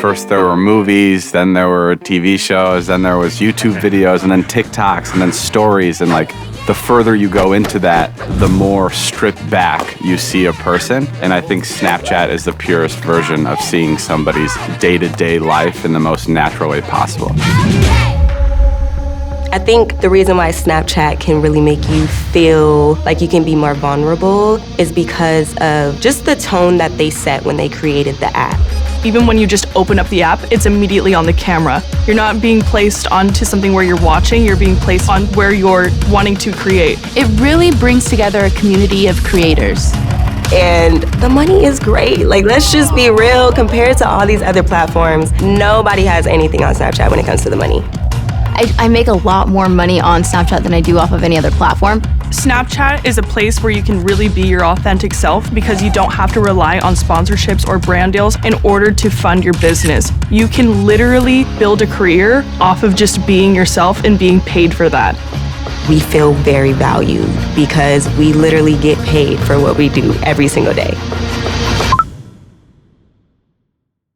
First there were movies, then there were TV shows, then there was YouTube videos, and then TikToks, and then stories. And like the further you go into that, the more stripped back you see a person. And I think Snapchat is the purest version of seeing somebody's day-to-day life in the most natural way possible. I think the reason why Snapchat can really make you feel like you can be more vulnerable is because of just the tone that they set when they created the app. Even when you just open up the app, it's immediately on the camera. You're not being placed onto something where you're watching, you're being placed on where you're wanting to create. It really brings together a community of creators. And the money is great. Like, let's just be real. Compared to all these other platforms, nobody has anything on Snapchat when it comes to the money. I make a lot more money on Snapchat than I do off of any other platform. Snapchat is a place where you can really be your authentic self because you don't have to rely on sponsorships or brand deals in order to fund your business. You can literally build a career off of just being yourself and being paid for that. We feel very valued because we literally get paid for what we do every single day.